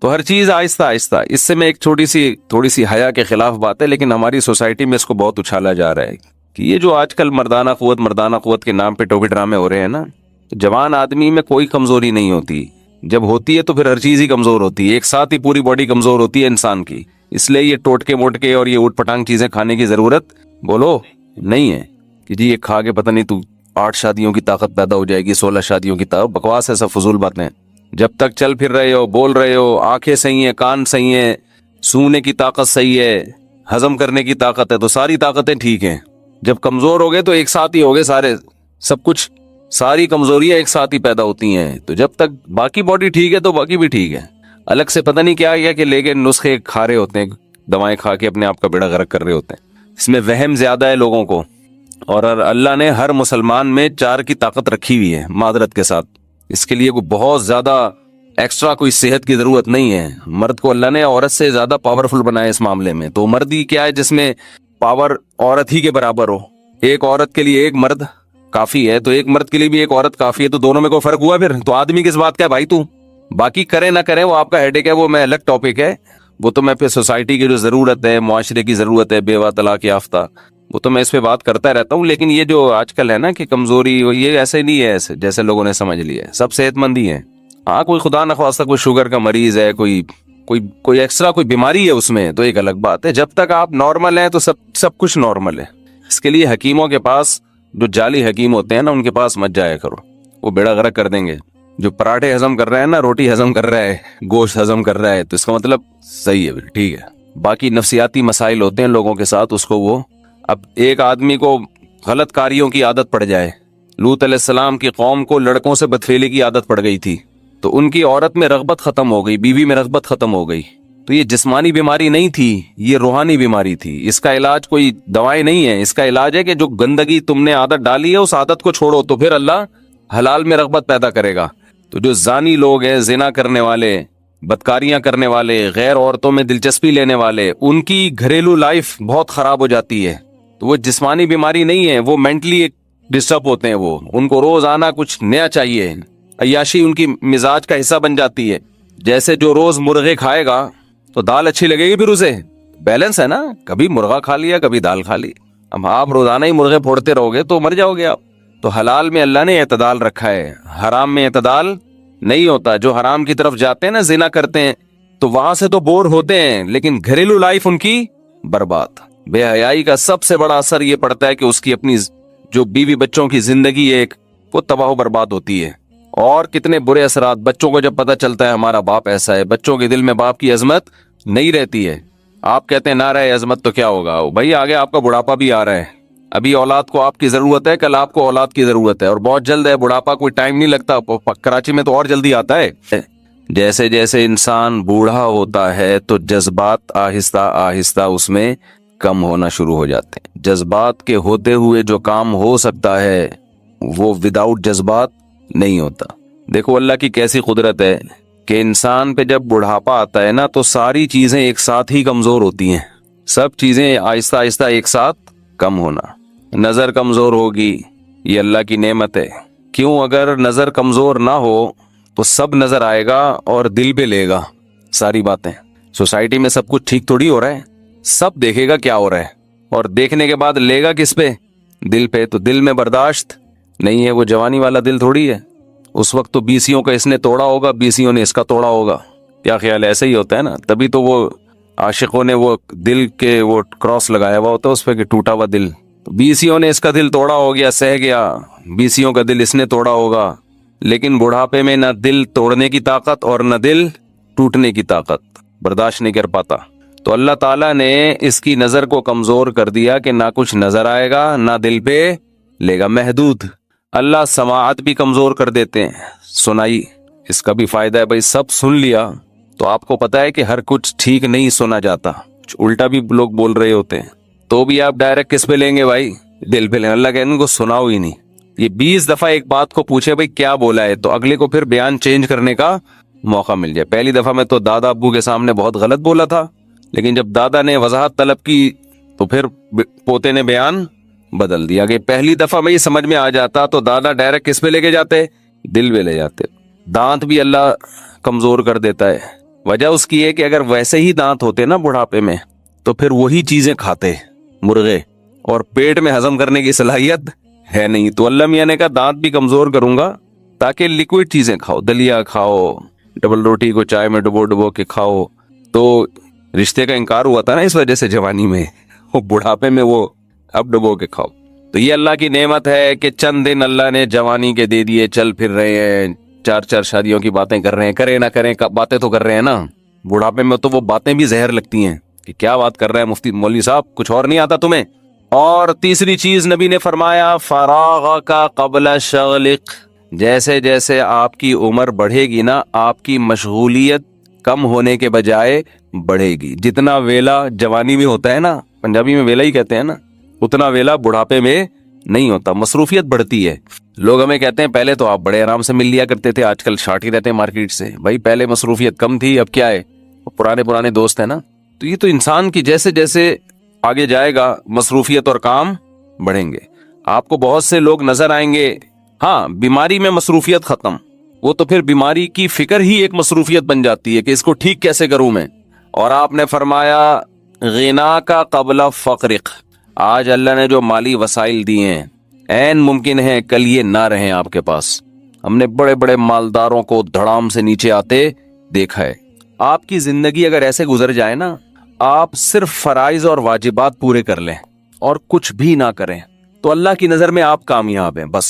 تو ہر چیز آہستہ آہستہ. اس سے میں ایک تھوڑی سی حیا کے خلاف بات ہے، لیکن ہماری سوسائٹی میں اس کو بہت اچھالا جا رہا ہے کہ یہ جو آج کل مردانہ قوت کے نام پہ ٹوپی ڈرامے ہو رہے ہیں نا، جوان آدمی میں کوئی کمزوری نہیں ہوتی. جب ہوتی ہے تو پھر ہر چیز ہی کمزور ہوتی ہے، ایک ساتھ ہی پوری باڈی کمزور ہوتی ہے انسان کی. اس لیے یہ ٹوٹکے موٹکے اور یہ اوٹ پٹانگ چیزیں کھانے کی ضرورت بولو نہیں ہے کہ جی یہ کھا کے پتہ نہیں تو 8 شادیوں کی طاقت پیدا ہو جائے گی، 16 شادیوں کی طاقت. بکواس ہے، سب فضول باتیں. جب تک چل پھر رہے ہو، بول رہے ہو، آنکھیں صحیح ہیں، کان صحیح ہیں، سوننے کی طاقت صحیح ہے، ہضم کرنے کی طاقت ہے، تو ساری طاقتیں ٹھیک ہیں. جب کمزور ہو گئے تو ایک ساتھ ہی ہو گئے سارے، سب کچھ، ساری کمزوریاں ایک ساتھ ہی پیدا ہوتی ہیں. تو جب تک باقی باڈی ٹھیک ہے تو باقی بھی ٹھیک ہے. الگ سے پتہ نہیں کیا کہ لے کے نسخے کھا رہے ہوتے ہیں، دوائیں کھا کے اپنے آپ کا بیڑا غرق کر رہے ہوتے ہیں. اس میں وہم زیادہ ہے لوگوں کو. اور اللہ نے ہر مسلمان میں 4 کی طاقت رکھی ہوئی ہے معذرت کے ساتھ. اس کے لیے کوئی بہت زیادہ ایکسٹرا کوئی صحت کی ضرورت نہیں ہے. مرد کو اللہ نے عورت سے زیادہ پاورفل بنایا اس معاملے میں. تو مرد ہی کیا ہے جس میں پاور عورت ہی کے برابر ہو. ایک عورت کے لیے ایک مرد کافی ہے، تو ایک مرد کے لیے بھی ایک عورت کافی ہے. تو دونوں میں کوئی فرق ہوا پھر؟ تو آدمی کس بات کا ہے بھائی تو؟ باقی کرے نہ کرے وہ آپ کا ہیڈیک ہے، وہ میں الگ ٹاپک ہے. وہ تو میں پھر سوسائٹی کی جو ضرورت ہے، معاشرے کی ضرورت ہے، بیوہ طلاق یافتہ، وہ تو میں اس پہ بات کرتا رہتا ہوں. لیکن یہ جو آج کل ہے نا کہ کمزوری، یہ ایسے نہیں ہے ایسے جیسے لوگوں نے سمجھ لیا ہے. سب صحت مند ہی ہیں. ہاں کوئی خدا نخواستہ کوئی شوگر کا مریض ہے، کوئی ایکسٹرا کوئی بیماری ہے اس میں، تو ایک الگ بات ہے. جب تک آپ نارمل ہیں تو سب کچھ نارمل ہے. اس کے لیے حکیموں کے پاس، جو جعلی حکیم ہوتے ہیں نا، ان کے پاس مت جایا کرو، وہ بیڑا غرق کر دیں گے. جو پراٹھے ہضم کر رہے ہیں نا، روٹی ہضم کر رہا ہے، گوشت ہضم کر رہا ہے، تو اس کا مطلب صحیح ہے، ٹھیک ہے. باقی نفسیاتی مسائل ہوتے ہیں لوگوں کے ساتھ، اس کو وہ اب ایک آدمی کو غلط کاریوں کی عادت پڑ جائے. لوط علیہ السلام کی قوم کو لڑکوں سے بدفعلی کی عادت پڑ گئی تھی، تو ان کی عورت میں رغبت ختم ہو گئی، بیوی میں رغبت ختم ہو گئی. تو یہ جسمانی بیماری نہیں تھی، یہ روحانی بیماری تھی. اس کا علاج کوئی دوائیں نہیں ہے، اس کا علاج ہے کہ جو گندگی تم نے عادت ڈالی ہے اس عادت کو چھوڑو، تو پھر اللہ حلال میں رغبت پیدا کرے گا. تو جو زانی لوگ ہیں، زنا کرنے والے، بدکاریاں کرنے والے، غیر عورتوں میں دلچسپی لینے والے، ان کی گھریلو لائف بہت خراب ہو جاتی ہے. تو وہ جسمانی بیماری نہیں ہے، وہ مینٹلی ڈسٹرب ہوتے ہیں. وہ ان کو روزانہ کچھ نیا چاہیے. عیاشی ان کی مزاج کا حصہ بن جاتی ہے. جیسے جو روز مرغے کھائے گا تو دال اچھی لگے گی، پھر اسے بیلنس ہے نا، کبھی مرغا کھا لیا کبھی دال کھا لی. اب آپ روزانہ ہی مرغے پھوڑتے رہو گے تو مر جاؤ گے آپ. تو حلال میں اللہ نے اعتدال رکھا ہے، حرام میں اعتدال نہیں ہوتا. جو حرام کی طرف جاتے ہیں نا، زنا کرتے ہیں، تو وہاں سے تو بور ہوتے ہیں، لیکن گھریلو لائف ان کی برباد. بے حیائی کا سب سے بڑا اثر یہ پڑتا ہے کہ اس کی اپنی جو بیوی بچوں کی زندگی ایک وہ تباہ و برباد ہوتی ہے. اور کتنے برے اثرات بچوں کو جب پتہ چلتا ہے ہمارا باپ ایسا ہے، بچوں کے دل میں باپ کی عظمت نہیں رہتی ہے. آپ کہتے ہیں نہ رہے عظمت تو کیا ہوگا بھائی، آگے آپ کا بڑھاپا بھی آ رہا ہے. ابھی اولاد کو آپ کی ضرورت ہے، کل آپ کو اولاد کی ضرورت ہے، اور بہت جلد ہے. بڑھاپا کوئی ٹائم نہیں لگتا، کراچی میں تو اور جلدی آتا ہے. جیسے جیسے انسان بوڑھا ہوتا ہے تو جذبات آہستہ آہستہ اس میں کم ہونا شروع ہو جاتے ہیں. جذبات کے ہوتے ہوئے جو کام ہو سکتا ہے وہ وداؤٹ جذبات نہیں ہوتا. دیکھو اللہ کی کیسی قدرت ہے کہ انسان پہ جب بڑھاپا آتا ہے نا تو ساری چیزیں ایک ساتھ ہی کمزور ہوتی ہیں. سب چیزیں آہستہ آہستہ ایک ساتھ کم ہونا. نظر کمزور ہوگی، یہ اللہ کی نعمت ہے. کیوں؟ اگر نظر کمزور نہ ہو تو سب نظر آئے گا اور دل پہ لے گا ساری باتیں. سوسائٹی میں سب کچھ ٹھیک تھوڑی ہو رہا ہے، سب دیکھے گا کیا ہو رہا ہے، اور دیکھنے کے بعد لے گا کس پہ؟ دل پہ. تو دل میں برداشت نہیں ہے، وہ جوانی والا دل تھوڑی ہے. اس وقت تو بیسیوں کا اس نے توڑا ہوگا، بیسیوں نے اس کا توڑا ہوگا. کیا خیال ہے؟ ایسے ہی ہوتا ہے نا. تبھی تو وہ عاشقوں نے وہ دل کے وہ کراس لگایا ہوا ہوتا ہے اس پہ کہ ٹوٹا ہوا دل. بیسیوں نے اس کا دل توڑا ہو گیا، سہ گیا. بیسیوں کا دل اس نے توڑا ہوگا، لیکن بڑھاپے میں نہ دل توڑنے کی طاقت اور نہ دل ٹوٹنے کی طاقت، برداشت نہیں کر پاتا. تو اللہ تعالیٰ نے اس کی نظر کو کمزور کر دیا کہ نہ کچھ نظر آئے گا نہ دل پہ لے گا. محدود. اللہ سماعت بھی کمزور کر دیتے ہیں، سنائی. اس کا بھی فائدہ ہے بھائی، سب سن لیا تو آپ کو پتا ہے کہ ہر کچھ ٹھیک نہیں سنا جاتا، الٹا بھی لوگ بول رہے ہوتے ہیں، تو بھی آپ ڈائریکٹ کس پہ لیں گے بھائی؟ دل پہ لیں. اللہ کہتے ہیں ان کو سناؤ ہی نہیں. یہ 20 دفعہ ایک بات کو پوچھے بھائی کیا بولا ہے، تو اگلے کو پھر بیان چینج کرنے کا موقع مل جائے. پہلی دفعہ میں تو دادا ابو کے سامنے بہت غلط بولا تھا، لیکن جب دادا نے وضاحت طلب کی تو پھر پوتے نے بیان بدل دیا. کہ پہلی دفعہ میں یہ سمجھ میں آ جاتا تو دادا ڈائریکٹ کس پہ لے کے جاتے؟ دل پہ لے جاتے. دانت بھی اللہ کمزور کر دیتا ہے. وجہ اس کی ہے کہ اگر ویسے ہی دانت ہوتے نا بڑھاپے میں تو پھر وہی چیزیں کھاتے مرغے، اور پیٹ میں ہضم کرنے کی صلاحیت ہے نہیں. تو اللہ میاں نے کہا دانت بھی کمزور کروں گا تاکہ لیکوئڈ چیزیں کھاؤ، دلیا کھاؤ، ڈبل روٹی کو چائے میں ڈبو ڈبو کے کھاؤ. تو رشتے کا انکار ہوا تھا نا اس وجہ سے جوانی میں، وہ بڑھاپے میں وہ اب ڈبو کے کھاؤ. تو یہ اللہ کی نعمت ہے کہ چند دن اللہ نے جوانی کے دے دیے، چل پھر رہے ہیں، 4 شادیوں کی باتیں کر رہے ہیں، کرے نہ کریں باتیں تو کر رہے ہیں نا. بڑھاپے میں تو وہ باتیں بھی زہر لگتی ہیں کہ کیا بات کر رہے ہیں مفتی مولوی صاحب، کچھ اور نہیں آتا تمہیں. اور تیسری چیز نبی نے فرمایا فراغ کا قبل شغلق، جیسے جیسے آپ کی عمر بڑھے گی نا آپ کی مشغولیت کم ہونے کے بجائے بڑھے گی. جتنا ویلا جوانی میں ہوتا ہے نا، پنجابی میں ویلا ہی کہتے ہیں نا، اتنا ویلا بڑھاپے میں نہیں ہوتا. مصروفیت بڑھتی ہے. لوگ ہمیں کہتے ہیں پہلے تو آپ بڑے آرام سے مل لیا کرتے تھے، آج کل شارٹ ہی رہتے ہیں مارکیٹ سے. بھائی پہلے مصروفیت کم تھی، اب کیا ہے، پرانے دوست ہیں نا. تو یہ تو انسان کی جیسے جیسے آگے جائے گا مصروفیت اور کام بڑھیں گے. آپ کو بہت سے لوگ نظر آئیں گے، ہاں بیماری میں مصروفیت ختم، وہ تو پھر بیماری کی فکر ہی ایک مصروفیت بن جاتی ہے کہ اس کو ٹھیک کیسے کروں میں. اور آپ نے فرمایا غنا کا قبل فقرق، آج اللہ نے جو مالی وسائل دیے ہیں عین ممکن ہے کل یہ نہ رہیں آپ کے پاس. ہم نے بڑے بڑے مالداروں کو دھڑام سے نیچے آتے دیکھا ہے. آپ کی زندگی اگر ایسے گزر جائے نا، آپ صرف فرائض اور واجبات پورے کر لیں اور کچھ بھی نہ کریں تو اللہ کی نظر میں آپ کامیاب ہیں. بس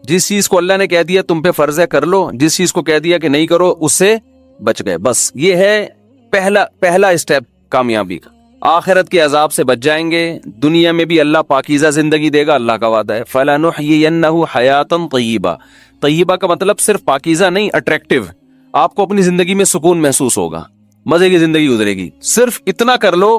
جس چیز کو اللہ نے کہہ دیا تم پہ فرض ہے کر لو، جس چیز کو کہہ دیا کہ نہیں کرو اس سے بچ گئے. بس یہ ہے پہلا اسٹیپ کامیابی کا. آخرت کے عذاب سے بچ جائیں گے، دنیا میں بھی اللہ پاکیزہ زندگی دے گا. اللہ کا وعدہ ہے فَلَنُحْيِيَنَّهُ حَيَاةً طَيِّبَةً. طیبہ کا مطلب صرف پاکیزہ نہیں، اٹریکٹیو. آپ کو اپنی زندگی میں سکون محسوس ہوگا، مزے کی زندگی گزرے گی. صرف اتنا کر لو.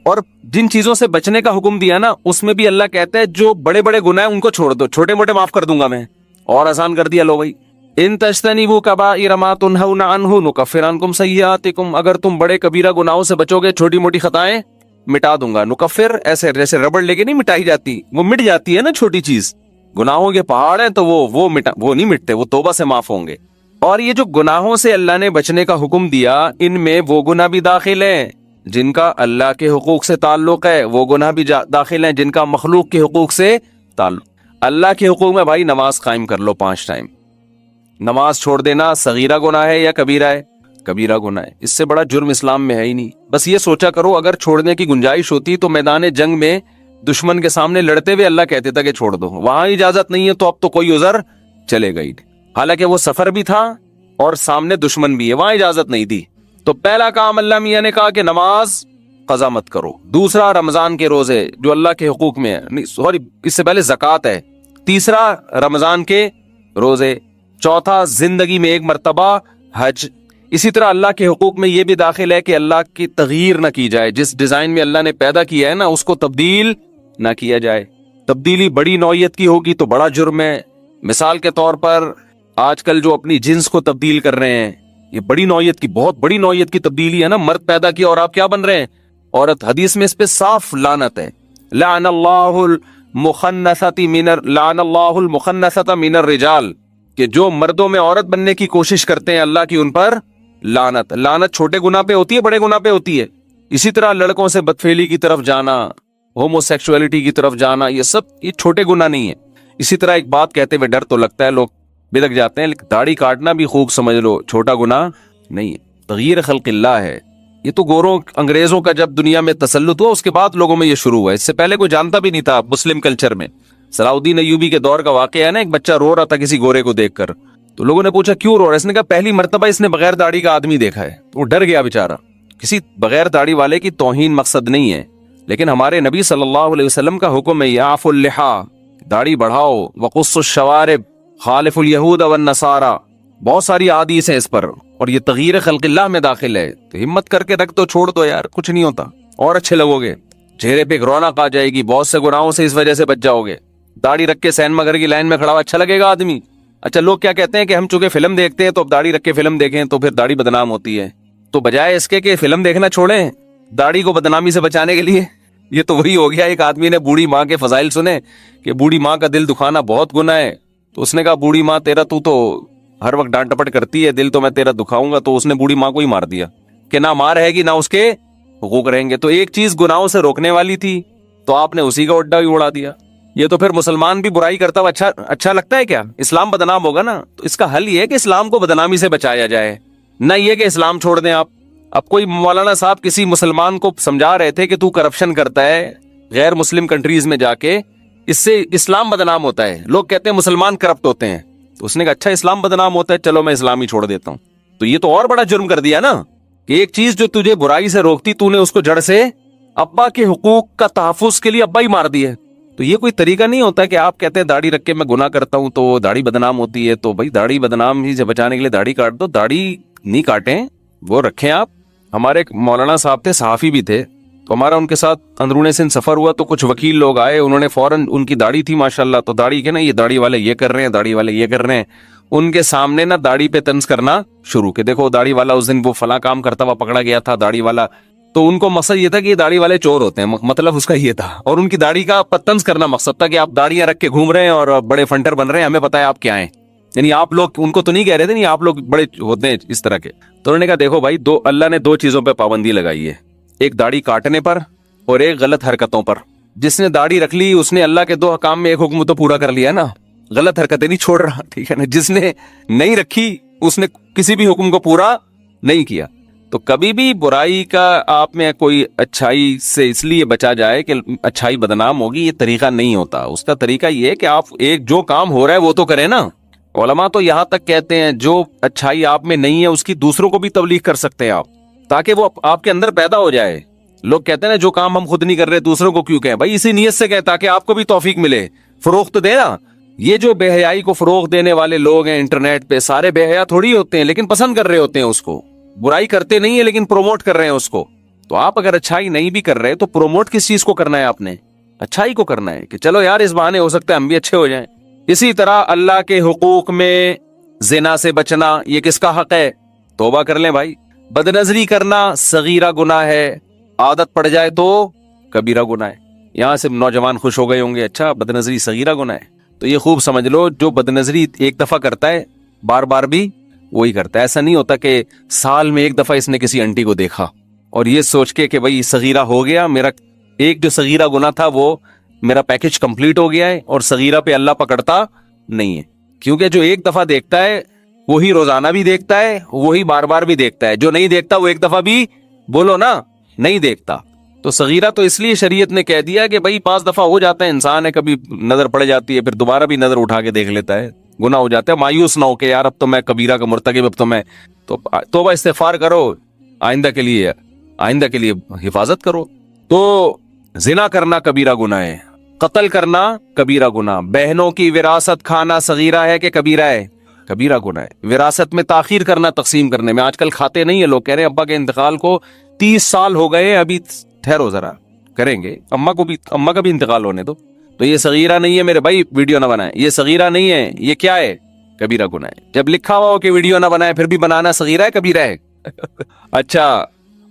اور جن چیزوں سے بچنے کا حکم دیا نا اس میں بھی اللہ کہتا ہے جو بڑے بڑے گناہ ہیں ان کو چھوڑ دو، چھوٹے موٹے معاف کر دوں گا میں. اور آسان کر دیا، لو بھائی ان تجتنبوا کبائر ما تنہون عنہ نکفر عنکم سیئاتکم، اگر تم بڑے کبیرہ گناہوں سے بچو گے چھوٹی موٹی خطائیں مٹا دوں گا. نکفر ایسے جیسے ربڑ لے کے نہیں مٹائی جاتی، وہ مٹ جاتی ہے نا چھوٹی چیز. گناہوں کے پہاڑ ہیں تو وہ نہیں مٹتے، وہ توبہ سے معاف ہوں گے. اور یہ جو گناہوں سے اللہ نے بچنے کا حکم دیا ان میں وہ گناہ بھی داخل ہیں جن کا اللہ کے حقوق سے تعلق ہے، وہ گناہ بھی داخل ہیں جن کا مخلوق کے حقوق سے تعلق. اللہ کے حقوق میں بھائی نماز قائم کر لو 5 ٹائم. نماز چھوڑ دینا صغیرہ گناہ ہے یا کبیرہ ہے؟ کبیرہ گناہ ہے. اس سے بڑا جرم اسلام میں ہے ہی نہیں. بس یہ سوچا کرو اگر چھوڑنے کی گنجائش ہوتی تو میدان جنگ میں دشمن کے سامنے لڑتے ہوئے اللہ کہتے تھا کہ چھوڑ دو. وہاں اجازت نہیں ہے تو اب تو کوئی عذر چلے گا ہی. حالانکہ وہ سفر بھی تھا اور سامنے دشمن بھی ہے، وہاں اجازت نہیں تھی. تو پہلا کام اللہ میاں نے کہا کہ نماز قضا مت کرو. دوسرا رمضان کے روزے جو اللہ کے حقوق میں ہے، سوری اس سے پہلے زکوٰۃ ہے. تیسرا رمضان کے روزے. چوتھا زندگی میں ایک مرتبہ حج. اسی طرح اللہ کے حقوق میں یہ بھی داخل ہے کہ اللہ کی تغییر نہ کی جائے، جس ڈیزائن میں اللہ نے پیدا کیا ہے نا اس کو تبدیل نہ کیا جائے. تبدیلی بڑی نوعیت کی ہوگی تو بڑا جرم ہے. مثال کے طور پر آج کل جو اپنی جنس کو تبدیل کر رہے ہیں، یہ بڑی نوعیت کی، بہت بڑی نوعیت کی تبدیلی ہے نا. مرد پیدا کیا اور آپ کیا بن رہے ہیں؟ عورت. حدیث میں اس پہ صاف لعنت ہے. لعن اللہ المخنثۃ من الرجال، کہ جو مردوں میں عورت بننے کی کوشش کرتے ہیں اللہ کی ان پر لعنت. لعنت چھوٹے گناہ پہ ہوتی ہے، بڑے گناہ پہ ہوتی ہے. اسی طرح لڑکوں سے بدفعلی کی طرف جانا، ہومو سیکسولیٹی کی طرف جانا، یہ سب یہ چھوٹے گناہ نہیں ہے. اسی طرح ایک بات کہتے ہوئے ڈر تو لگتا ہے، لوگ بدک جاتے ہیں، لیکن داڑھی کاٹنا بھی خوب سمجھ لو چھوٹا گناہ نہیں ہے. تغییر خلق اللہ ہے. یہ تو گوروں انگریزوں کا جب دنیا میں تسلط ہوا اس کے بعد لوگوں میں یہ شروع ہوا. اس سے پہلے کوئی جانتا بھی نہیں تھا. مسلم کلچر میں صلاح الدین ایوبی کے دور کا واقعہ ہے نا، ایک بچہ رو رہا تھا کسی گورے کو دیکھ کر، تو لوگوں نے پوچھا کیوں رو رہا ہے؟ اس نے کہا پہلی مرتبہ اس نے بغیر داڑھی کا آدمی دیکھا ہے. وہ ڈر گیا بیچارہ. کسی بغیر داڑھی والے کی توہین مقصد نہیں ہے، لیکن ہمارے نبی صلی اللہ علیہ وسلم کا حکم ہے یعفوا اللحى، داڑھی بڑھاؤ، وقصوا الشوارب، خالف الیہود والنصارى. بہت ساری احادیث ہیں اس پر، اور یہ تغییر خلق اللہ میں داخل ہے. تو ہمت کر کے رکھ دو، چھوڑ دو یار، کچھ نہیں ہوتا، اور اچھے لگو گے. چہرے پہ ایک رونق آ جائے گی، بہت سے گناہوں سے اس وجہ سے بچ جاؤ گے. داڑھی رکھ کے سینما گھر کی لائن میں کھڑا ہوا اچھا لگے گا آدمی. اچھا لوگ کیا کہتے ہیں کہ ہم چونکہ فلم دیکھتے ہیں تو اب داڑھی رکھ کے فلم دیکھیں تو پھر داڑھی بدنام ہوتی ہے. تو بجائے اس کے کہ فلم دیکھنا چھوڑیں، داڑھی کو بدنامی سے بچانے کے لیے، یہ تو وہی ہو گیا. ایک آدمی نے بوڑھی ماں کے فضائل سنے کہ بوڑھی ماں کا دل دکھانا بہت گناہ ہے. تو اس نے کہا بوڑھی ماں تیرا تو ہر وقت ڈانٹ ٹپٹ کرتی ہے، دل تو میں تیرا دکھاؤں گا. تو اس نے بوڑھی ماں کو ہی مار دیا. کہ نہ ماں رہے گی نہ اس کے حقوق رہیں گے. تو ایک چیز گناہوں سے روکنے والی تھی تو آپ نے اسی کا اڈا بھی اڑا دیا. یہ تو پھر مسلمان بھی برائی کرتا ہوا اچھا لگتا ہے کیا؟ اسلام بدنام ہوگا نا. تو اس کا حل یہ ہے کہ اسلام کو بدنامی سے بچایا جائے, نہ یہ کہ اسلام چھوڑ دیں آپ. اب کوئی مولانا صاحب کسی مسلمان کو سمجھا رہے تھے کہ تو کرپشن کرتا ہے غیر مسلم کنٹریز میں جا کے, اس سے اسلام بدنام ہوتا ہے. لوگ کہتے ہیں مسلمان کرپٹ ہوتے ہیں, تو اس نے کہا اچھا اسلام بدنام ہوتا ہے, چلو میں اسلام ہی چھوڑ دیتا ہوں. تو یہ تو اور بڑا جرم کر دیا نا کہ ایک چیز جو تجھے برائی سے روکتی تو نے اس کو جڑ سے ابا کے حقوق کا تحفظ کے لیے ابا ہی مار دی ہے. تو یہ کوئی طریقہ نہیں ہوتا کہ آپ کہتے ہیں داڑھی رکھ کے میں گناہ کرتا ہوں تو داڑھی بدنام ہوتی ہے. تو بھائی داڑھی بدنام ہی سے بچانے کے لیے داڑھی کاٹ دو, داڑھی نہیں کاٹیں, وہ رکھیں آپ. ہمارے ایک مولانا صاحب تھے, صحافی بھی تھے, تو ہمارا ان کے ساتھ اندرون سندھ سفر ہوا تو کچھ وکیل لوگ آئے, انہوں نے فوراً, ان کی داڑھی تھی ماشاءاللہ, تو داڑھی کے نا یہ داڑھی والے یہ کر رہے ہیں, داڑھی والے یہ کر رہے ہیں, ان کے سامنے نا داڑھی پہ طنز کرنا شروع کہ دیکھو داڑھی والا اس دن وہ فلاں کام کرتا ہوا پکڑا گیا تھا داڑھی والا. تو ان کو مقصد یہ تھا کہ یہ داڑھی والے چور ہوتے ہیں, مطلب اس کا یہ تھا, اور ان کی داڑھی کا طنز کرنا مقصد تھا کہ آپ داڑیاں رکھ کے گھوم رہے ہیں اور بڑے فنٹر بن رہے ہیں, ہمیں پتا ہے آپ کیا ہیں. یعنی آپ لوگ ان کو تو نہیں کہہ رہے تھے نہیں آپ لوگ بڑے ہوتے ہیں اس طرح کے. تو انہوں نے کہا دیکھو بھائی, اللہ نے دو چیزوں پہ پابندی لگائی ہے, ایک داڑھی کاٹنے پر اور ایک غلط حرکتوں پر. جس نے داڑھی رکھ لی اس نے اللہ کے دو حکام میں ایک حکم تو پورا کر لیا نا, غلط حرکتیں نہیں چھوڑ رہا, ٹھیک ہے نا. جس نے نہیں رکھی اس نے کسی بھی حکم کو پورا نہیں کیا. تو کبھی بھی برائی کا آپ میں کوئی اچھائی سے اس لیے بچا جائے کہ اچھائی بدنام ہوگی, یہ طریقہ نہیں ہوتا. اس کا طریقہ یہ ہے کہ آپ ایک جو کام ہو رہا ہے وہ تو کریں نا. علماء تو یہاں تک کہتے ہیں جو اچھائی آپ میں نہیں ہے اس کی دوسروں کو بھی تبلیغ کر سکتے ہیں آپ, تاکہ وہ آپ کے اندر پیدا ہو جائے. لوگ کہتے ہیں نا جو کام ہم خود نہیں کر رہے دوسروں کو کیوں کہیں, بھائی اسی نیت سے کہیں تاکہ آپ کو بھی توفیق ملے, فروغ تو دے نا. یہ جو بے حیائی کو فروغ دینے والے لوگ ہیں انٹرنیٹ پہ, سارے بے حیا تھوڑی ہوتے ہیں, لیکن پسند کر رہے ہوتے ہیں اس کو. برائی کرتے نہیں ہیں لیکن پروموٹ کر رہے ہیں اس کو. تو آپ اگر اچھائی نہیں بھی کر رہے تو پروموٹ کس چیز کو کرنا ہے, آپ نے اچھائی کو کرنا ہے کہ چلو یار اس بہانے ہو سکتا ہے ہم بھی اچھے ہو جائیں. اسی طرح اللہ کے حقوق میں زنا سے بچنا, یہ کس کا حق ہے؟ توبہ کر لیں بھائی. بدنظری کرنا صغیرہ گناہ ہے, عادت پڑ جائے تو کبیرہ گناہ ہے. یہاں سے نوجوان خوش ہو گئے ہوں گے, اچھا بدنظری صغیرہ گناہ ہے, تو یہ خوب سمجھ لو جو بدنظری ایک دفعہ کرتا ہے بار بار بھی وہی کرتا ہے. ایسا نہیں ہوتا کہ سال میں ایک دفعہ اس نے کسی انٹی کو دیکھا اور یہ سوچ کے کہ بھائی صغیرہ ہو گیا, میرا ایک جو صغیرہ گناہ تھا وہ میرا پیکج کمپلیٹ ہو گیا ہے, اور صغیرہ پہ اللہ پکڑتا نہیں ہے. کیونکہ جو ایک دفعہ دیکھتا ہے وہی روزانہ بھی دیکھتا ہے, وہی بار بار بھی دیکھتا ہے. جو نہیں دیکھتا وہ ایک دفعہ بھی بولو نا نہیں دیکھتا. تو صغیرہ تو اس لیے شریعت نے کہہ دیا کہ بھائی 5 دفعہ ہو جاتا ہے, انسان ہے, کبھی نظر پڑ جاتی ہے, پھر دوبارہ بھی نظر اٹھا کے دیکھ لیتا ہے, گناہ ہو جاتا ہے. مایوس نہ ہو کہ یار اب تو میں کبیرہ کا مرتکب, اب تو میں توبہ استغفار کرو, آئندہ کے لیے حفاظت کرو. تو زنا کرنا کبیرہ گناہ ہے, قتل کرنا کبیرہ گناہ, بہنوں کی وراثت کھانا صغیرہ ہے کہ کبیرہ ہے؟ کبیرہ گناہ ہے. وراثت میں تاخیر کرنا تقسیم کرنے میں, آج کل کھاتے نہیں ہیں لوگ, کہہ رہے ہیں ابا کے انتقال کو 30 سال ہو گئے, ابھی ٹھہرو ذرا کریں گے, اماں کا بھی انتقال ہونے دو. تو یہ صغیرہ نہیں ہے میرے بھائی, ویڈیو نہ بنائیں, یہ صغیرہ نہیں ہے, یہ کیا ہے؟ کبیرہ گناہ ہے. جب لکھا ہوا ہو کہ ویڈیو نہ بنائیں پھر بھی بنانا صغیرہ ہے کبیرہ ہے؟ اچھا,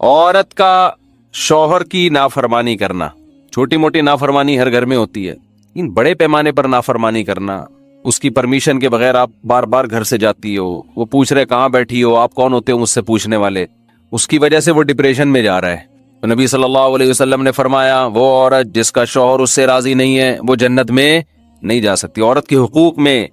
عورت کا شوہر کی نافرمانی کرنا, چھوٹی موٹی نافرمانی ہر گھر میں ہوتی ہے, ان بڑے پیمانے پر نافرمانی کرنا, اس کی پرمیشن کے بغیر آپ بار بار گھر سے جاتی ہو, وہ پوچھ رہے کہاں بیٹھی ہو, آپ کون ہوتے ہو مجھ سے پوچھنے والے, اس کی وجہ سے وہ ڈپریشن میں جا رہا ہے. تو نبی صلی اللہ علیہ وسلم نے فرمایا وہ عورت جس کا شوہر اس سے راضی نہیں ہے وہ جنت میں نہیں جا سکتی. عورت کے حقوق میں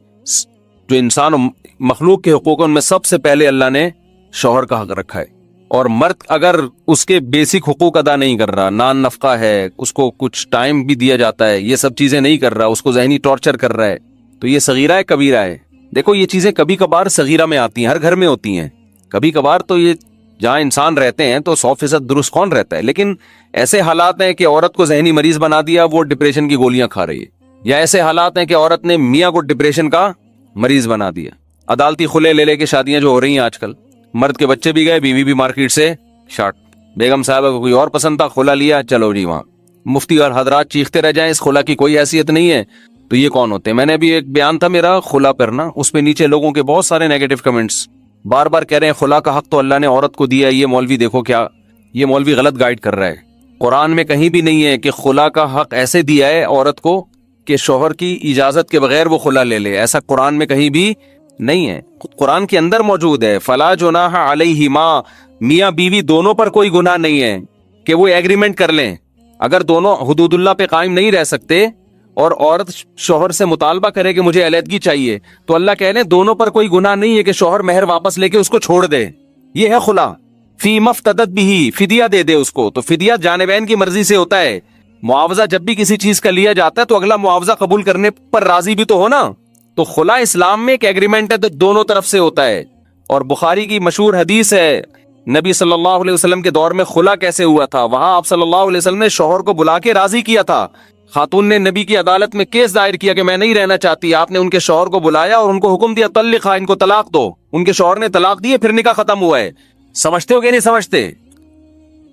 جو انسان مخلوق کے حقوق ان میں سب سے پہلے اللہ نے شوہر کا حق رکھا ہے. اور مرد اگر اس کے بیسک حقوق ادا نہیں کر رہا, نان نفقہ ہے, اس کو کچھ ٹائم بھی دیا جاتا ہے, یہ سب چیزیں نہیں کر رہا, اس کو ذہنی ٹارچر کر رہا ہے, تو یہ صغیرہ ہے کبیرہ ہے؟ دیکھو یہ چیزیں کبھی کبھار صغیرہ میں آتی ہیں, ہر گھر میں ہوتی ہیں, کبھی کبھار تو یہ جہاں انسان رہتے ہیں تو 100% درست کون رہتا ہے, لیکن ایسے حالات ہیں کہ عورت کو ذہنی مریض بنا دیا, وہ ڈپریشن کی گولیاں کھا رہی ہے, یا ایسے حالات ہیں کہ عورت نے میاں کو ڈپریشن کا مریض بنا دیا. عدالتی خلے لے کے شادیاں جو ہو رہی ہیں آج کل, مرد کے بچے بھی گئے, بیوی بھی مارکیٹ سے شارٹ, بیگم صاحبہ کو کوئی اور پسند تھا, خلا لیا, چلو جی وہاں مفتی اور حضرات چیختے رہ جائیں اس خلا کی کوئی حیثیت نہیں ہے. تو یہ کون ہوتے ہیں؟ میں نے بھی ایک بیان تھا میرا خلا پر نا, اس پہ نیچے لوگوں کے بہت سارے نیگیٹو کمنٹس, بار بار کہہ رہے ہیں خلا کا حق تو اللہ نے عورت کو دیا ہے, یہ مولوی دیکھو کیا, یہ مولوی غلط گائیڈ کر رہا ہے. قرآن میں کہیں بھی نہیں ہے کہ خلا کا حق ایسے دیا ہے عورت کو کہ شوہر کی اجازت کے بغیر وہ خلا لے لے, ایسا قرآن میں کہیں بھی نہیں ہے, قرآن کے اندر موجود ہے. فلا جناح علیہما, میاں بیوی دونوں پر کوئی گناہ نہیں ہے کہ وہ ایگریمنٹ کر لیں. اگر دونوں حدود اللہ پہ قائم نہیں رہ سکتے اور عورت شوہر سے مطالبہ کرے کہ مجھے علیحدگی چاہیے, تو اللہ کہہ رہے ہیں دونوں پر کوئی گناہ نہیں ہے کہ شوہر مہر واپس لے کے اس کو چھوڑ دے. یہ ہے خلا. فی مفتدت بھی, فدیہ دے دے اس کو. تو فدیہ جانبین کی مرضی سے ہوتا ہے. معاوضہ جب بھی کسی چیز کا لیا جاتا ہے تو اگلا معاوضہ قبول کرنے پر راضی بھی تو ہونا. تو خلا اسلام میں ایک ایگریمنٹ ہے, تو دونوں طرف سے ہوتا ہے. اور بخاری کی مشہور حدیث ہے, نبی صلی اللہ علیہ وسلم کے دور میں خلا کیسے ہوا تھا. وہاں آپ صلی اللہ علیہ وسلم نے شوہر کو بلا کے راضی کیا تھا. خاتون نے نبی کی عدالت میں کیس دائر کیا کہ میں نہیں رہنا چاہتی. آپ نے ان کے شوہر کو بلایا اور ان کو حکم دیا طلقھا, ان کو طلاق دو. ان کے شوہر نے طلاق دی, پھر نکاح ختم ہوا ہے. سمجھتے ہو کہ نہیں سمجھتے؟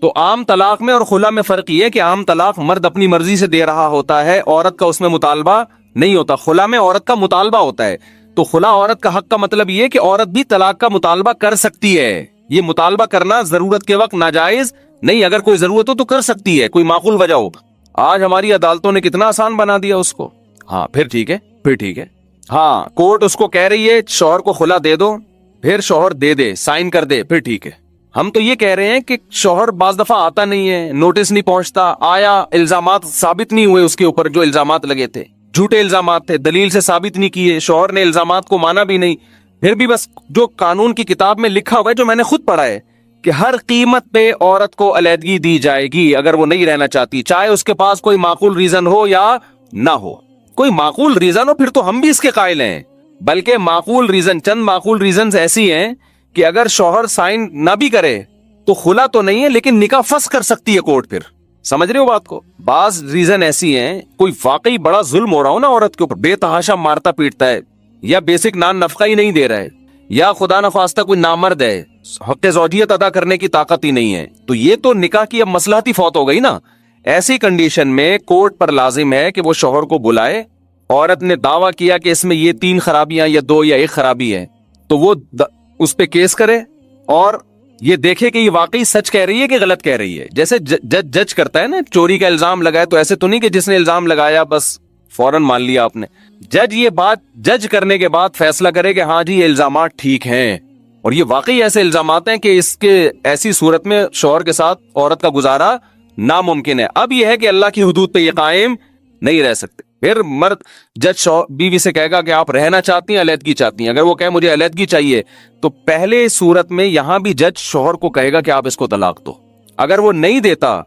تو عام طلاق میں اور خلا میں فرق یہ ہے کہ عام طلاق مرد اپنی مرضی سے دے رہا ہوتا ہے, عورت کا اس میں مطالبہ نہیں ہوتا. خلا میں عورت کا مطالبہ ہوتا ہے. تو خلا عورت کا حق کا مطلب یہ کہ عورت بھی طلاق کا مطالبہ کر سکتی ہے. یہ مطالبہ کرنا ضرورت کے وقت ناجائز نہیں, اگر کوئی ضرورت ہو تو کر سکتی ہے, کوئی معقول وجہ ہو. آج ہماری عدالتوں نے کتنا آسان بنا دیا اس کو. ہاں پھر ٹھیک ہے, پھر ٹھیک ہے. ہاں کورٹ اس کو کہہ رہی ہے شوہر کو خلا دے دو, پھر شوہر دے دے, سائن کر دے, پھر ٹھیک ہے. ہم تو یہ کہہ رہے ہیں کہ شوہر بعض دفعہ آتا نہیں ہے, نوٹس نہیں پہنچتا, آیا الزامات ثابت نہیں ہوئے اس کے اوپر, جو الزامات لگے تھے جھوٹے الزامات تھے, دلیل سے ثابت نہیں کیے, شوہر نے الزامات کو مانا بھی نہیں, پھر بھی بس جو قانون کی کتاب میں لکھا ہوا ہے, جو میں نے خود پڑھا ہے کہ ہر قیمت پہ عورت کو علیحدگی دی جائے گی اگر وہ نہیں رہنا چاہتی, چاہے اس کے پاس کوئی معقول ریزن ہو یا نہ ہو. کوئی معقول ریزن ہو پھر تو ہم بھی اس کے قائل ہیں, بلکہ معقول ریزن, چند معقول ریزنز ایسی ہیں کہ اگر شوہر سائن نہ بھی کرے تو خلا تو نہیں ہے لیکن نکاح فسخ کر سکتی ہے کورٹ. پھر سمجھ رہے ہو بات کو؟ بعض ریزن ایسی ہیں, کوئی واقعی بڑا ظلم ہو رہا ہو نا عورت کے اوپر, بے تحاشا مارتا پیٹتا ہے, یا بیسک نان نفقہ ہی نہیں دے رہا ہے, یا خدا نخواستہ کوئی نامرد ہے, حق زوجیت ادا کرنے کی طاقت ہی نہیں ہے, تو یہ تو نکاح کی اب مصلحت ہی فوت ہو گئی نا. ایسی کنڈیشن میں کورٹ پر لازم ہے کہ وہ شوہر کو بلائے. عورت نے دعویٰ کیا کہ اس میں یہ 3 خرابیاں یا 2 یا 1 خرابی ہے, تو وہ اس پہ کیس کرے اور یہ دیکھے کہ یہ واقعی سچ کہہ رہی ہے کہ غلط کہہ رہی ہے. جیسے جج کرتا ہے نا, چوری کا الزام لگائے تو ایسے تو نہیں کہ جس نے الزام لگایا بس فوراً مان لیا آپ نے. جج یہ بات جج کرنے کے بعد فیصلہ کرے کہ ہاں جی یہ الزامات ٹھیک ہیں, اور یہ واقعی ایسے الزامات ہیں کہ اس کے ایسی صورت میں شوہر کے ساتھ عورت کا گزارا ناممکن ہے. اب یہ ہے کہ اللہ کی حدود پہ یہ قائم نہیں رہ سکتے. پھر مرد جج بیوی سے کہے گا کہ آپ رہنا چاہتی ہیں, علیحدگی چاہتی ہیں. اگر وہ کہے مجھے علیحدگی چاہیے تو پہلے صورت میں یہاں بھی جج شوہر کو کہے گا کہ آپ اس کو طلاق دو. اگر وہ نہیں دیتا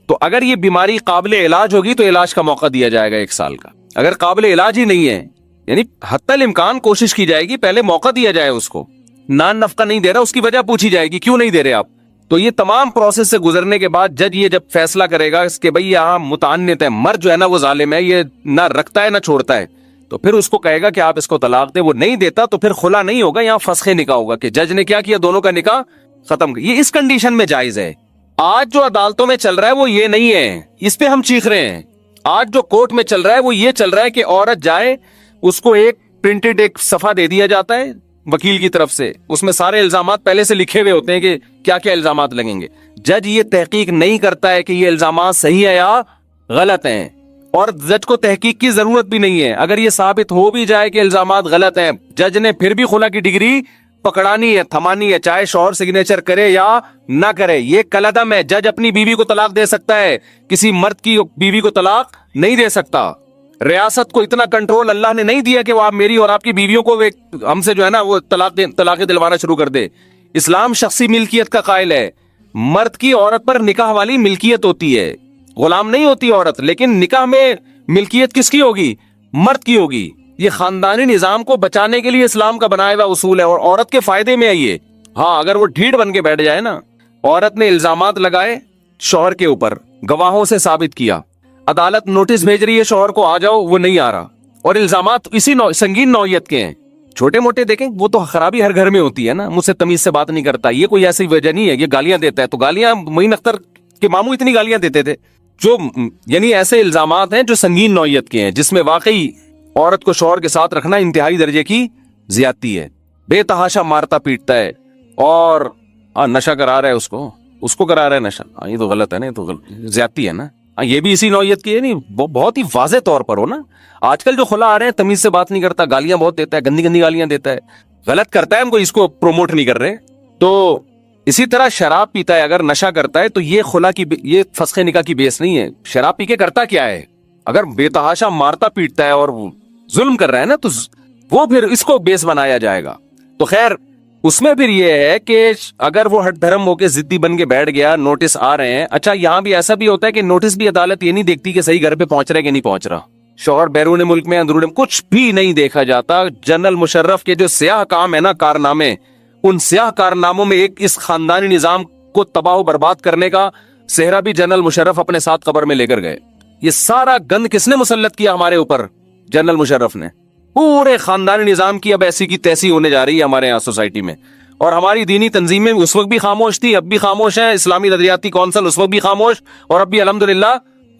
تو اگر یہ بیماری قابل علاج ہوگی تو علاج کا موقع دیا جائے گا 1 سال کا. اگر قابل علاج ہی نہیں ہے, یعنی حتی الامکان کوشش کی جائے گی, پہلے موقع دیا جائے اس کو. نان نفقہ نہیں دے رہا, اس کی وجہ پوچھی جائے گی, کیوں نہیں دے رہے آپ. تو یہ تمام پروسیس سے گزرنے کے بعد جج یہ جب فیصلہ کرے گا اس کے بھئی یہاں متعنت ہے, مرد جو ہے نا وہ ظالم ہے, یہ نہ رکھتا ہے نہ چھوڑتا ہے, تو پھر اس کو کہے گا کہ آپ اس کو طلاق دیں. وہ نہیں دیتا تو پھر خلا نہیں ہوگا, یہاں فسخ نکاح ہوگا کہ جج نے کیا کیا, دونوں کا نکاح ختم. یہ اس کنڈیشن میں جائز ہے. آج جو عدالتوں میں چل رہا ہے وہ یہ نہیں ہے, اس پہ ہم چیخ رہے ہیں. آج جو کورٹ میں چل رہا ہے وہ یہ چل رہا ہے کہ عورت جائے, اس کو ایک پرنٹڈ ایک صفحہ دے دیا جاتا ہے وکیل کی طرف سے, اس میں سارے الزامات پہلے سے لکھے ہوئے ہوتے ہیں کہ کیا کیا الزامات لگیں گے. جج یہ تحقیق نہیں کرتا ہے کہ یہ الزامات صحیح ہے یا غلط ہیں, اور جج کو تحقیق کی ضرورت بھی نہیں ہے. اگر یہ ثابت ہو بھی جائے کہ الزامات غلط ہیں, جج نے پھر بھی خلا کی ڈگری پکڑانی ہے, تھمانی ہے, چاہے شوہر سگنیچر کرے یا نہ کرے. یہ کالعدم ہے, جج اپنی بیوی کو طلاق دے سکتا ہے, کسی مرد کی بیوی کو طلاق نہیں دے سکتا. ریاست کو اتنا کنٹرول اللہ نے نہیں دیا کہ وہ آپ میری اور آپ کی بیویوں کو ہم سے جو ہے نا وہ طلاق دلوانا شروع کر دے. اسلام شخصی ملکیت کا قائل ہے. مرد کی عورت پر نکاح والی ملکیت ہوتی ہے, غلام نہیں ہوتی عورت, لیکن نکاح میں ملکیت کس کی ہوگی؟ مرد کی ہوگی. یہ خاندانی نظام کو بچانے کے لیے اسلام کا بنایا ہوا اصول ہے, اور عورت کے فائدے میں ہے یہ. ہاں اگر وہ ڈھیڑ بن کے بیٹھ جائے نا, عورت نے الزامات لگائے شوہر کے اوپر, گواہوں سے ثابت کیا, عدالت نوٹس بھیج رہی ہے شوہر کو آ جاؤ, وہ نہیں آ رہا, اور الزامات اسی سنگین نوعیت کے ہیں. چھوٹے موٹے دیکھیں وہ تو خرابی ہر گھر میں ہوتی ہے نا, مجھ سے تمیز سے بات نہیں کرتا, یہ کوئی ایسی وجہ نہیں ہے. یہ گالیاں دیتا ہے, تو گالیاں معین اختر کے ماموں اتنی گالیاں دیتے تھے. جو یعنی ایسے الزامات ہیں جو سنگین نوعیت کے ہیں, جس میں واقعی عورت کو شوہر کے ساتھ رکھنا انتہائی درجے کی زیادتی ہے. بے تحاشا مارتا پیٹتا ہے, اور نشہ کرا رہا ہے, اس کو کرا رہا ہے نشہ. یہ تو غلط ہے نا, یہ تو زیادتی ہے نا. یہ بھی اسی نوعیت کی ہے, نہیں بہت ہی واضح طور پر ہو نا. آج کل جو خلا آ رہے ہیں تمیز سے بات نہیں کرتا, گالیاں بہت دیتا ہے, گندی گندی گالیاں دیتا ہے. غلط کرتا ہے ہم کو اس کو پروموٹ نہیں کر رہے. تو اسی طرح شراب پیتا ہے, اگر نشہ کرتا ہے تو یہ خلا کی, یہ فسخ نکاح کی بیس نہیں ہے. شراب پی کے کرتا کیا ہے, اگر بے تحاشا مارتا پیٹتا ہے اور ظلم کر رہا ہے نا, تو وہ پھر اس کو بیس بنایا جائے گا. تو خیر اس میں پھر یہ ہے کہ اگر وہ ہٹ دھرم ہو کے ضدی بن کے بیٹھ گیا, نوٹس آ رہے ہیں. اچھا یہاں بھی ایسا بھی ہوتا ہے کہ نوٹس بھی عدالت یہ نہیں دیکھتی کہ صحیح گھر پہ پہنچ رہا ہے کہ نہیں پہنچ رہا. شوہر بیرون ملک میں اندرون کچھ بھی نہیں دیکھا جاتا. جنرل مشرف کے جو سیاہ کام ہے نا, کارنامے, ان سیاہ کارناموں میں ایک اس خاندانی نظام کو تباہ و برباد کرنے کا صحرا بھی جنرل مشرف اپنے ساتھ قبر میں لے کر گئے. یہ سارا گند کس نے مسلط کیا ہمارے اوپر؟ جنرل مشرف نے. پورے خاندانی نظام کی اب ایسی کی تیسی ہونے جا رہی ہے ہمارے یہاں سوسائٹی میں. اور ہماری دینی تنظیمیں اس وقت بھی خاموش تھی, اب بھی خاموش ہیں. اسلامی نظریاتی کونسل اس وقت بھی خاموش, اور اب بھی الحمدللہ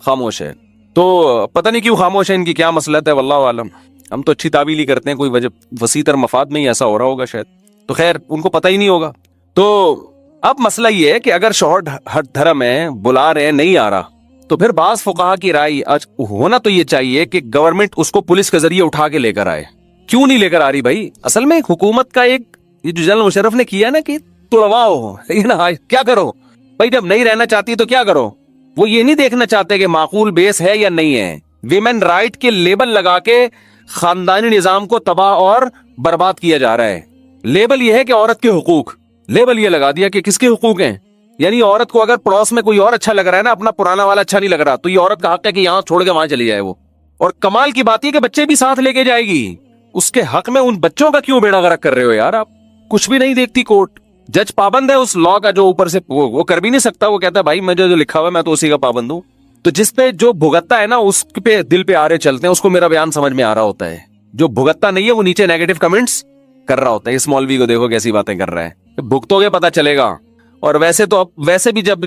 خاموش ہے. تو پتہ نہیں کیوں خاموش ہے, ان کی کیا مسلط ہے, واللہ عالم. ہم تو اچھی تعبیر ہی کرتے ہیں, کوئی وجہ وسیع تر مفاد میں ہی ایسا ہو رہا ہوگا شاید. تو خیر ان کو پتہ ہی نہیں ہوگا. تو اب مسئلہ یہ ہے کہ اگر شوہر ہٹ دھرم ہے, بلا رہے ہیں, نہیں آ رہا, تو پھر بعض فقہا کی رائے ہونا تو یہ چاہیے کہ گورنمنٹ اس کو پولیس کے ذریعے اٹھا کے لے کر آئے. کیوں نہیں لے کر آ رہی بھائی؟ اصل میں حکومت کا ایک یہ جو جنرل مشرف نے کیا نا کہ توڑواؤ, کیا کرو بھائی, جب نہیں رہنا چاہتی تو کیا کرو. وہ یہ نہیں دیکھنا چاہتے کہ معقول بیس ہے یا نہیں ہے. ویمن رائٹ کے لیبل لگا کے خاندانی نظام کو تباہ اور برباد کیا جا رہا ہے. لیبل یہ ہے کہ عورت کے حقوق, لیبل یہ لگا دیا کہ کس کے حقوق ہیں. یعنی عورت کو اگر پڑوس میں کوئی اور اچھا لگ رہا ہے نا, اپنا پرانا والا اچھا نہیں لگ رہا, تو یہ عورت کا حق ہے کہ یہاں چھوڑ کے وہاں چلی جائے وہ. اور کمال کی بات یہ کہ بچے بھی ساتھ لے کے جائے گی. اس کے حق میں ان بچوں کا کیوں بیڑا غرق کر رہے ہو یار آپ؟ کچھ بھی نہیں دیکھتی کورٹ. جج پابند ہے اس لا کا, جو اوپر سے وہ کر بھی نہیں سکتا. وہ کہتا ہے بھائی میں جو لکھا ہوا ہے میں تو اسی کا پابند ہوں. تو جس پہ جو بھگتتا ہے نا, اس پہ دل پہ آرے چلتے ہیں, اس کو میرا بیان سمجھ میں آ رہا ہوتا ہے. جو بھگتتا نہیں ہے وہ نیچے نیگیٹو کمنٹس کر رہا ہوتا ہے. اس مولوی کو دیکھو کیسی باتیں کر رہا ہے, بھگتو گے پتہ چلے گا. اور ویسے تو اب ویسے بھی جب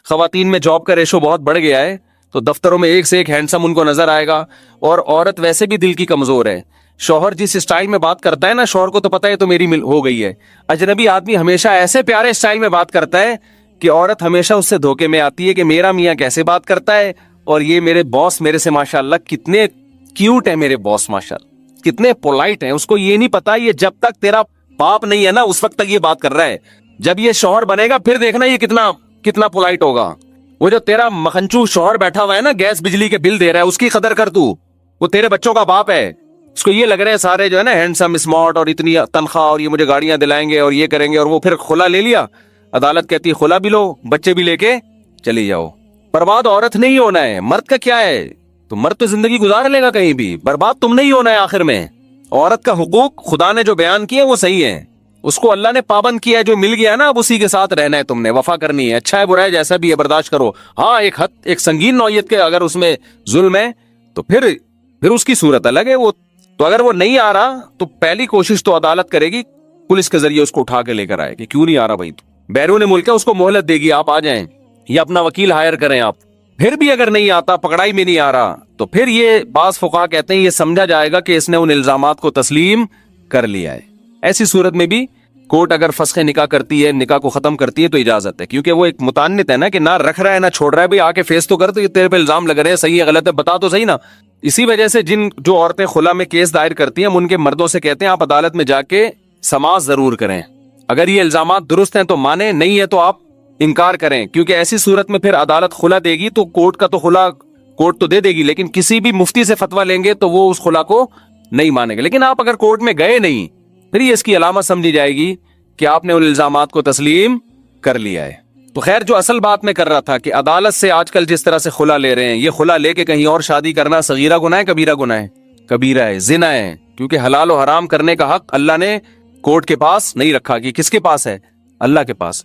خواتین میں جاب کا ریشو بہت بڑھ گیا ہے, تو دفتروں میں ایک سے ایک ہینڈسم ان کو نظر آئے گا. اور عورت ویسے بھی دل کی کمزور ہے. شوہر جس اسٹائل میں بات کرتا ہے نا, شوہر کو تو پتہ ہے تو میری ہو گئی ہے. اجنبی آدمی ہمیشہ ایسے پیارے اسٹائل میں بات کرتا ہے کہ عورت ہمیشہ اس سے دھوکے میں آتی ہے کہ میرا میاں کیسے بات کرتا ہے, اور یہ میرے باس میرے سے ماشاءاللہ کتنے کیوٹ ہیں, میرے باس ماشاءاللہ کتنے پولائٹ ہیں. اس کو یہ نہیں پتا یہ جب تک تیرا باپ نہیں ہے نا اس وقت تک یہ بات کر رہا ہے. جب یہ شوہر بنے گا پھر دیکھنا یہ کتنا پولائٹ ہوگا. وہ جو تیرا مکھنچو شوہر بیٹھا ہوا ہے نا, گیس بجلی کے بل دے رہا ہے, اس کی قدر کر تو. وہ تیرے بچوں کا باپ ہے. اس کو یہ لگ رہے ہیں سارے جو ہے نا ہینڈسم اسمارٹ اور اتنی تنخواہ, اور یہ مجھے گاڑیاں دلائیں گے اور یہ کریں گے, اور وہ پھر خلا لے لیا. عدالت کہتی ہے خلا بھی لو, بچے بھی لے کے چلی جاؤ. برباد عورت نہیں ہونا ہے, مرد کا کیا ہے؟ تو مرد تو زندگی گزار لے گا کہیں بھی, برباد تم نہیں ہونا ہے آخر میں. عورت کا حقوق خدا نے جو بیان کیے وہ صحیح ہے, اس کو اللہ نے پابند کیا ہے. جو مل گیا نا اب اسی کے ساتھ رہنا ہے, تم نے وفا کرنی ہے. اچھا ہے برا ہے جیسا بھی ہے برداشت کرو. ہاں ایک حد ایک سنگین نوعیت کے اگر اس میں ظلم ہے تو پھر اس کی صورت الگ ہے. وہ تو اگر وہ نہیں آ رہا تو پہلی کوشش تو عدالت کرے گی پولیس کے ذریعے اس کو اٹھا کے لے کر آئے کہ کیوں نہیں آ رہا بھائی, تو بیرون ملک ہے, اس کو مہلت دے گی آپ آ جائیں, یا اپنا وکیل ہائر کریں آپ. پھر بھی اگر نہیں آتا, پکڑائی میں نہیں آ رہا, تو پھر یہ بعض فقہا کہتے ہیں یہ سمجھا جائے گا کہ اس نے ان الزامات کو تسلیم کر لیا ہے. ایسی صورت میں بھی کورٹ اگر فسخ نکاح کرتی ہے, نکاح کو ختم کرتی ہے, تو اجازت ہے, کیونکہ وہ ایک متعنت ہے نا کہ نہ رکھ رہا ہے نہ چھوڑ رہا ہے. بھائی آ کے فیس تو کر, تو یہ تیرے پہ الزام لگ رہے ہیں, صحیح ہے غلط ہے بتا تو صحیح نا. اسی وجہ سے جو عورتیں خلا میں کیس دائر کرتی ہیں, ہم ان کے مردوں سے کہتے ہیں آپ عدالت میں جا کے سماعت ضرور کریں. اگر یہ الزامات درست ہیں تو مانیں, نہیں ہے تو آپ انکار کریں, کیونکہ ایسی صورت میں پھر عدالت خلا دے گی تو کورٹ کا تو خلا کورٹ تو دے دے گی, لیکن کسی بھی مفتی سے فتویٰ لیں گے تو وہ اس خلا کو نہیں مانیں گے. لیکن آپ اگر کورٹ میں گئے نہیں, پھر یہ اس کی علامت سمجھی جائے گی کہ آپ نے ان الزامات کو تسلیم کر لیا ہے. تو خیر جو اصل بات میں کر رہا تھا کہ عدالت سے آج کل جس طرح سے خلا لے رہے ہیں, یہ خلا لے کے کہیں اور شادی کرنا صغیرہ گناہ ہے کبیرہ گناہ ہے؟ کبیرہ ہے, زنا ہے. کیونکہ حلال و حرام کرنے کا حق اللہ نے کورٹ کے پاس نہیں رکھا, کہ کس کے پاس ہے؟ اللہ کے پاس.